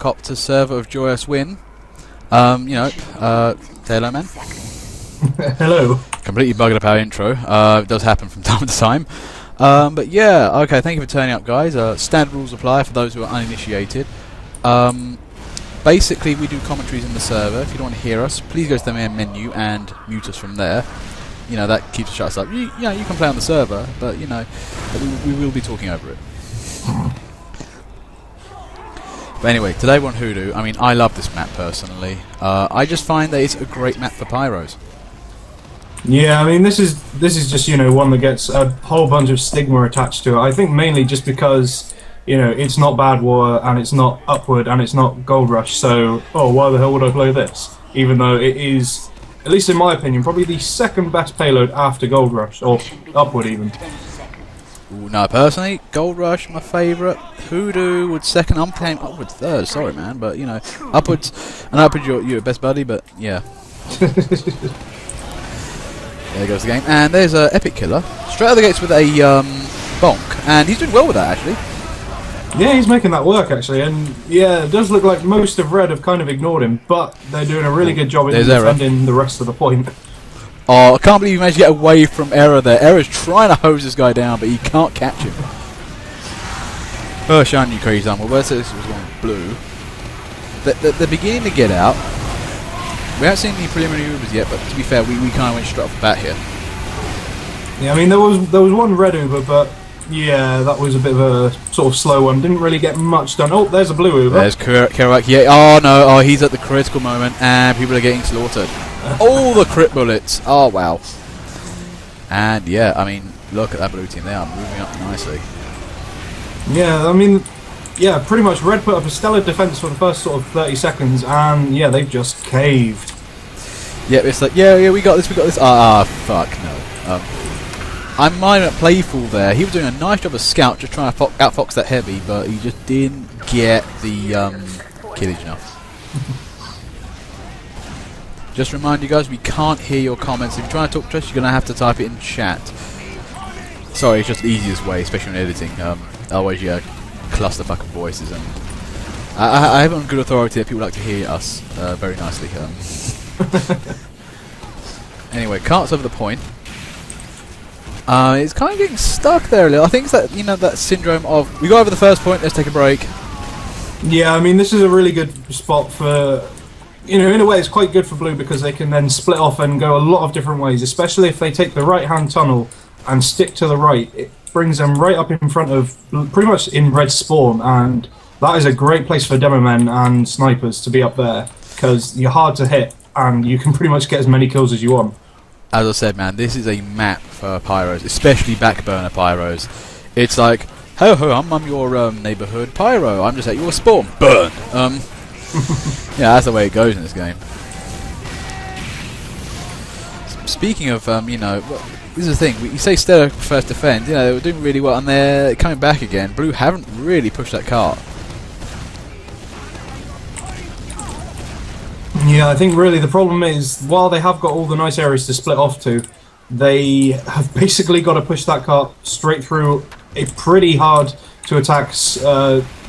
Alarmcopters server of Joyous Win. Say hello, man. Hello. Completely bugged up our intro. It does happen from time to time. But yeah, okay, thank you for turning up, guys. Standard rules apply for those who are uninitiated. Basically, we do commentaries in the server. If you don't want to hear us, please go to the main menu and mute us from there. You know, that keeps us up. You can play on the server, but, you know, we will be talking over it. But anyway, today we're on Hoodoo. I mean, I love this map personally. I just find that it's a great map for pyros. Yeah, I mean, this is just, you know, one that gets a whole bunch of stigma attached to it. I think mainly just because, you know, it's not Bad War and it's not Upward and it's not Gold Rush, so, oh, why the hell would I play this? Even though it is, at least in my opinion, probably the second best payload after Gold Rush, or Upward even. Ooh, no, personally, Gold Rush, my favourite. Hoodoo would second. I'm playing Upward third, sorry man, but, you know, Upward, you're best buddy, but, yeah. There goes the game, and there's a Epic Killer straight out of the gates with a bonk, and he's doing well with that actually. Yeah, he's making that work actually, and yeah, it does look like most of Red have kind of ignored him, but they're doing a really good job in defending the rest of the point. Oh, I can't believe he managed to get away from Error there. Error's trying to hose this guy down, but he can't catch him. Oh, shiny crazy done. Well, this was going blue. They're beginning to get out. We haven't seen any preliminary Ubers yet, but to be fair, we kind of went straight off the bat here. Yeah, I mean, there was one red Uber, but yeah, that was a bit of a sort of slow one. Didn't really get much done. Oh, there's a blue Uber. There's Kerouac. Yeah. Oh no. Oh, he's at the critical moment, and people are getting slaughtered. All the crit bullets. Oh wow. And yeah, I mean, look at that blue team. They are moving up nicely. Yeah, I mean, yeah, pretty much Red put up a stellar defense for the first sort of 30 seconds, and yeah, they've just caved. Yeah, it's like, yeah, we got this. Ah, fuck, no. I'm minor at Playful there. He was doing a nice job as scout, just trying to outfox that heavy, but he just didn't get the killage enough. Just remind you guys, we can't hear your comments. If you're trying to talk to us, you're going to have to type it in chat. Sorry, it's just the easiest way, especially when editing. Otherwise, you clusterfuck of voices, and I have on good authority that people like to hear us very nicely. Anyway, cart's over the point. It's kind of getting stuck there a little. I think it's that, you know, that syndrome of we got over the first point, let's take a break. Yeah, I mean, this is a really good spot for, you know, in a way it's quite good for Blue because they can then split off and go a lot of different ways, especially if they take the right-hand tunnel and stick to the right. It brings them right up in front of, pretty much in Red spawn, and that is a great place for demo men and snipers to be up there because you're hard to hit and you can pretty much get as many kills as you want. As I said, man, this is a map for pyros, especially backburner pyros. It's like, ho, I'm your neighborhood pyro. I'm just at your spawn. Burn. Yeah, that's the way it goes in this game. Speaking of, you know, this is the thing. You say Stellar first defend. You know, they were doing really well, and they're coming back again. Blue haven't really pushed that cart. Yeah, I think really the problem is, while they have got all the nice areas to split off to, they have basically got to push that cart straight through a pretty hard to attack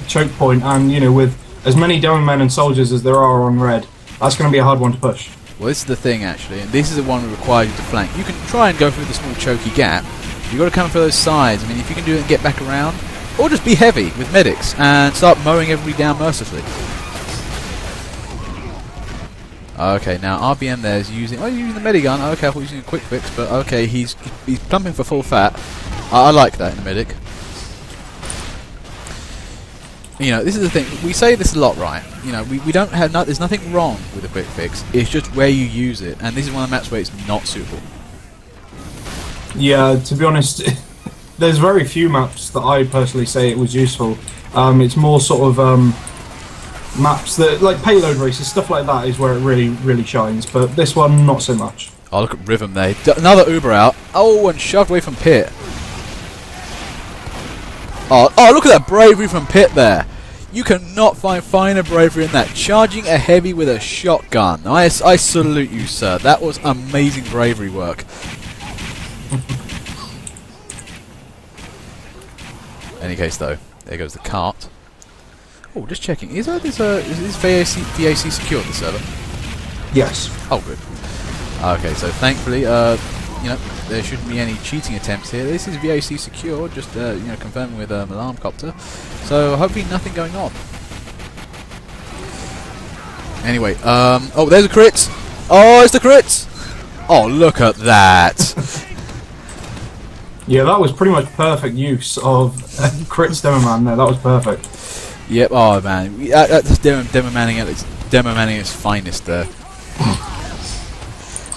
choke point, and you know, with as many demo men and soldiers as there are on Red, that's going to be a hard one to push. Well, this is the thing actually, and this is the one that requires you to flank. You can try and go through the small choky gap. You've got to come for those sides. I mean, if you can do it and get back around, or just be heavy with medics and start mowing everybody down mercilessly. Okay, now RBM there is using. Oh, using the medigun. Okay, I thought he was using a quick fix, but okay, he's pumping for full fat. I like that in the medic. You know, this is the thing. We say this a lot, right? You know, we don't have. There's nothing wrong with a quick fix. It's just where you use it, and this is one of the maps where it's not suitable. Yeah, to be honest, there's very few maps that I personally say it was useful. It's more sort of maps that, like payload races, stuff like that is where it really shines, but this one not so much. Oh, look at Rhythm there. Another Uber out. Oh, and shoved away from Pit. Oh, look at that bravery from Pit there. You cannot find finer bravery in that. Charging a heavy with a shotgun. I salute you, sir. That was amazing bravery work. In any case, though, there goes the cart. Oh, just checking. Is this VAC secure, the server? Yes. Oh, good. Okay, so thankfully, you know, there shouldn't be any cheating attempts here. This is VAC secure, just you know, confirming with Alarmcopter. So hopefully nothing going on. Anyway, oh, there's a crit! Oh, it's the crit! Oh, look at that! Yeah, that was pretty much perfect use of crits demo man there. That was perfect. Yep. Oh man, that's demo manning at its finest there.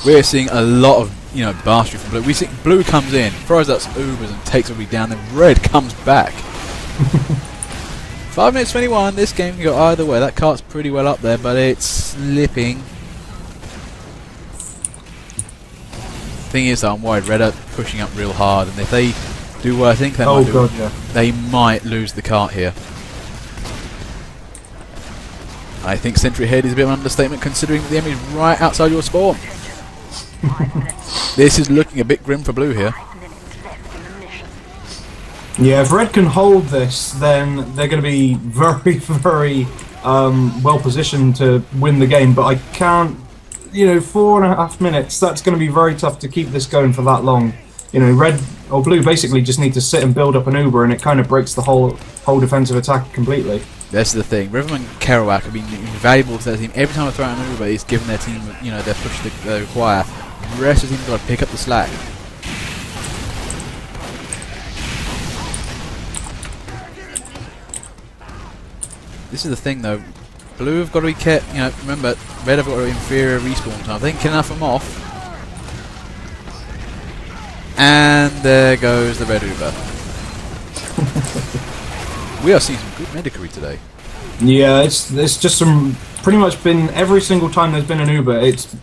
We're seeing a lot of mastery from Blue. We see Blue comes in, throws out some Ubers and takes everybody down. Then Red comes back. 5 minutes 21. This game can go either way. That cart's pretty well up there, but it's slipping. Thing is, though, I'm worried. Red are pushing up real hard, and if they do what I think they might do, they might lose the cart here. I think Sentry Head is a bit of an understatement, considering the enemy is right outside your spawn. This is looking a bit grim for Blue here. Yeah, if Red can hold this, then they're going to be very, very well positioned to win the game. But I can't, 4.5 minutes. That's going to be very tough to keep this going for that long. Red or Blue basically just need to sit and build up an Uber, and it kind of breaks the whole defensive attack completely. That's the thing. Riverman Kerouac have been invaluable to their team. Every time I throw out an Uber, he's given their team, their push they require. The rest of the team's got to pick up the slack. This is the thing, though. Blue have got to be kept. Remember, Red have got an inferior respawn time. They can kill enough of them off. And there goes the Red Uber. We are seeing some good medicory today. Yeah, it's just pretty much been every single time there's been an Uber. It's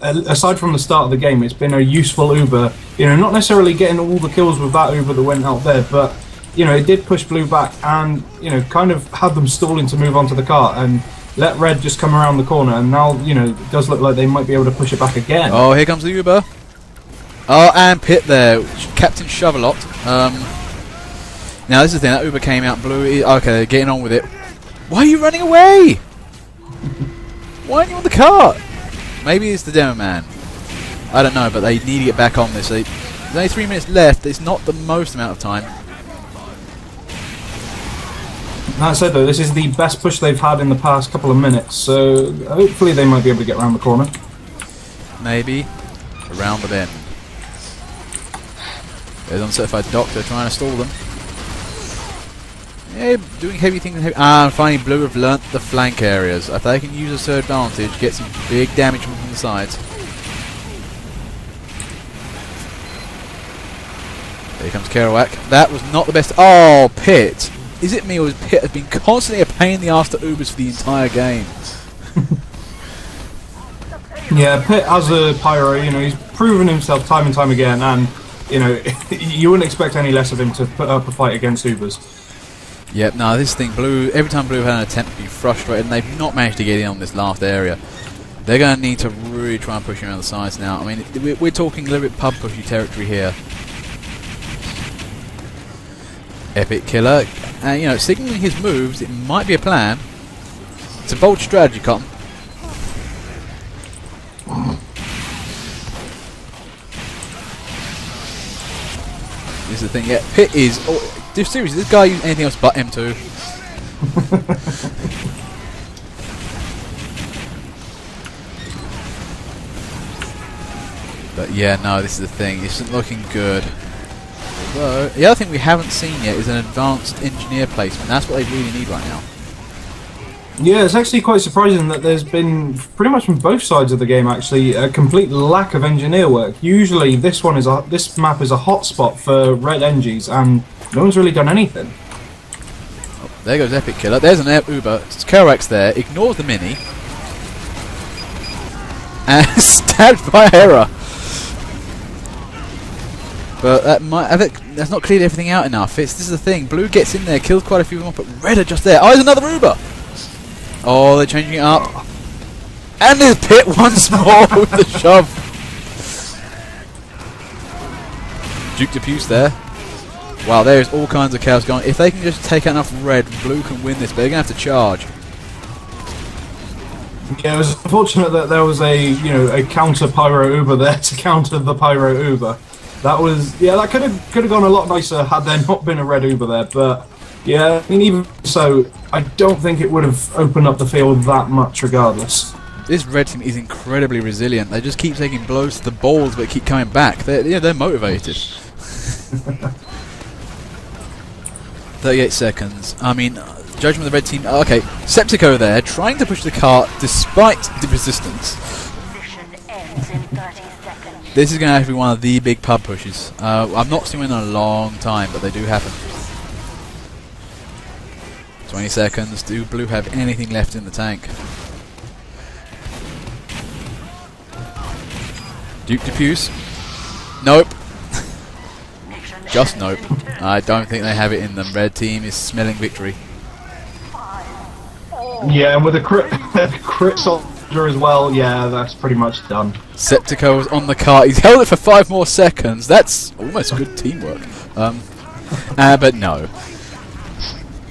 aside from the start of the game, it's been a useful Uber. Not necessarily getting all the kills with that Uber that went out there, but it did push Blue back and kind of had them stalling to move onto the cart and let Red just come around the corner. And now it does look like they might be able to push it back again. Oh, here comes the Uber. Oh, and Pit there, Captain Shovelot. Now this is the thing, that Uber came out. Blue, okay, they're getting on with it. Why are you running away? Why aren't you on the cart? Maybe it's the demo man. I don't know, but they need to get back on this. There's only 3 minutes left. It's not the most amount of time. That said, though, this is the best push they've had in the past couple of minutes, so hopefully they might be able to get around the corner. Maybe around the bend. There's an uncertified doctor trying to stall them. Yeah, doing heavy things. And finally, Blue have learnt the flank areas. If they can use this to their advantage, get some big damage from the sides. There comes Kerouac. That was not the best. Oh, Pit. Is it me or is Pit has been constantly a pain in the arse to Ubers for the entire game? Yeah, Pit as a pyro, he's proven himself time and time again, and you wouldn't expect any less of him to put up a fight against Ubers. Yep, no, this thing, Blue, every time Blue had an attempt to be frustrated, and they've not managed to get in on this last area. They're going to need to really try and push around the sides now. I mean, we're talking a little bit pub pushy territory here. Epic Killer, and signaling his moves, it might be a plan. It's a bold strategy, Cotton. This is the thing, yeah, Pit is... seriously, this guy use anything else but M2. But yeah, no, this is the thing. It isn't looking good. Although, the other thing we haven't seen yet is an advanced engineer placement. That's what they really need right now. Yeah, it's actually quite surprising that there's been, pretty much from both sides of the game actually, a complete lack of engineer work. Usually this map is a hotspot for red engies, and no one's really done anything. Oh, there goes Epic Killer. There's an Uber. Kerouac's there. Ignores the mini. And stabbed by error. But that's not cleared everything out enough. This is the thing. Blue gets in there, kills quite a few of them off, but Red are just there. Oh, there's another Uber! Oh, they're changing it up. And there's Pit once more with the shove. Duke Depuce there. Wow, there's all kinds of chaos going on. If they can just take out enough red, blue can win this, but they're going to have to charge. Yeah, it was unfortunate that there was a counter Pyro Uber there to counter the Pyro Uber. That was that could have gone a lot nicer had there not been a red Uber there. But yeah, I mean, even so, I don't think it would have opened up the field that much regardless. This red team is incredibly resilient. They just keep taking blows to the balls, but keep coming back. They're motivated. 38 seconds. I mean, judging the red team. Okay, Septico there, trying to push the cart despite the resistance. This is going to have to be one of the big pub pushes. I've not seen one in a long time, but they do happen. 20 seconds. Do blue have anything left in the tank? Duke Diffuse? Nope. Just nope. I don't think they have it in them. Red team is smelling victory. Yeah, and with a crit soldier as well, yeah, that's pretty much done. Septico was on the cart. He's held it for 5 more seconds. That's almost good teamwork. But no.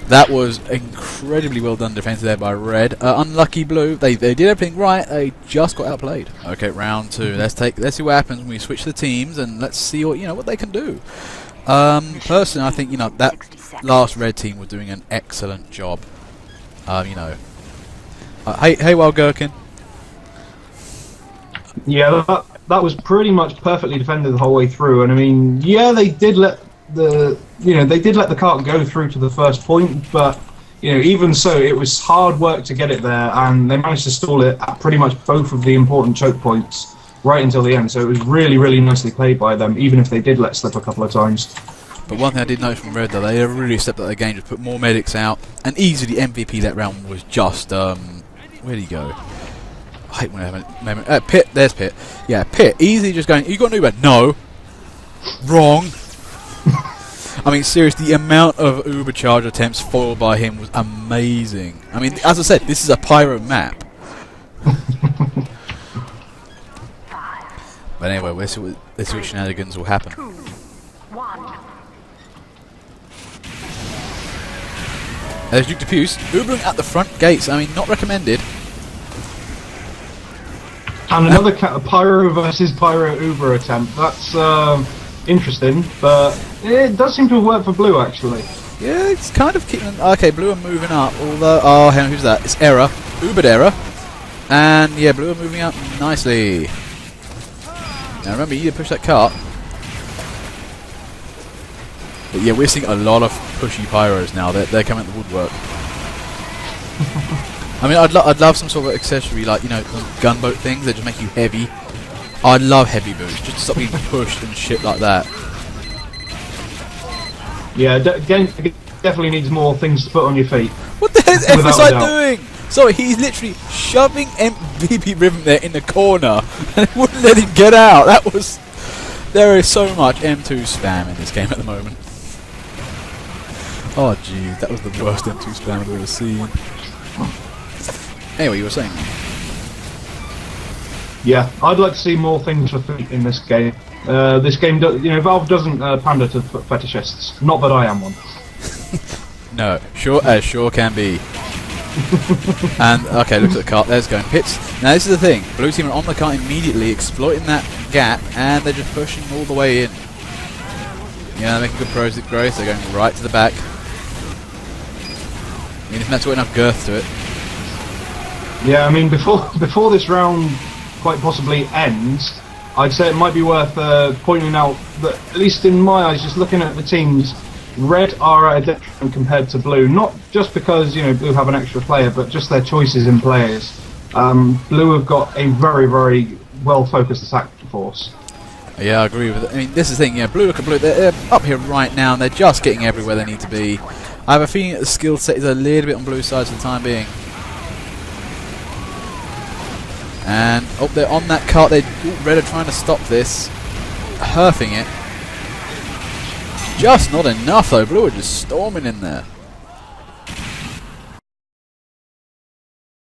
That was incredibly well done defense there by red. Unlucky blue. They did everything right. They just got outplayed. Okay, round 2. Let's see what happens when we switch the teams, and let's see what they can do. Personally, I think that last red team was doing an excellent job. Hey, Wild Gherkin. Yeah, that was pretty much perfectly defended the whole way through, and I mean, yeah, they did let the cart go through to the first point, but even so, it was hard work to get it there, and they managed to stall it at pretty much both of the important choke points right until the end. So it was really, really nicely played by them, even if they did let slip a couple of times. But one thing I did notice from red, though, they really stepped up their game, just put more medics out, and easily the MVP that round was just where'd he go? I hate when I have a moment. Pit, there's Pit. Yeah, Pit, easily just going, you got an Uber? No. Wrong. I mean, seriously, the amount of Uber charge attempts foiled by him was amazing. I mean, as I said, this is a pyro map. But anyway, let's see what shenanigans will happen. There's Duke Diffuse. Ubering at the front gates. I mean, not recommended. And another Pyro versus Pyro Uber attempt. That's interesting, but it does seem to have worked for blue, actually. Yeah, it's kind of keeping... Okay, blue are moving up, although... Oh, hang on, who's that? It's Error. Ubered Error. And, yeah, blue are moving up nicely. Now, remember, you need to push that cart. But, yeah, we're seeing a lot of pushy pyros now. They're coming at the woodwork. I mean, I'd love some sort of accessory, like, gunboat things that just make you heavy. I love heavy boots, just to stop being pushed and shit like that. Yeah, definitely needs more things to put on your feet. What the hell is FSI doing? Sorry, he's literally shoving MVP Ribbon there in the corner and wouldn't let him get out. There is so much M2 spam in this game at the moment. Oh gee, that was the worst M2 spam I've ever seen. Anyway, you were saying? Yeah, I'd like to see more things for feet in this game. This game, Valve doesn't pander to fetishists. Not that I am one. No, sure can be. And okay, look at the cart. There's going Pits. Now this is the thing. Blue team are on the cart immediately, exploiting that gap, and they're just pushing all the way in. Yeah, they're making good progress. They're going right to the back. I mean, that's got enough girth to it. Yeah, I mean, before this round quite possibly ends, I'd say it might be worth pointing out that, at least in my eyes, just looking at the teams, red are at a detriment compared to blue. Not just because blue have an extra player, but just their choices in players. Blue have got a very, very well-focused attack force. Yeah, I agree with it. I mean, this is the thing. Yeah, blue look at blue. They're up here right now, and they're just getting everywhere they need to be. I have a feeling that the skill set is a little bit on blue side for the time being. And they're on that cart. Red are trying to stop this, herfing it. Just not enough though. Blue are just storming in there.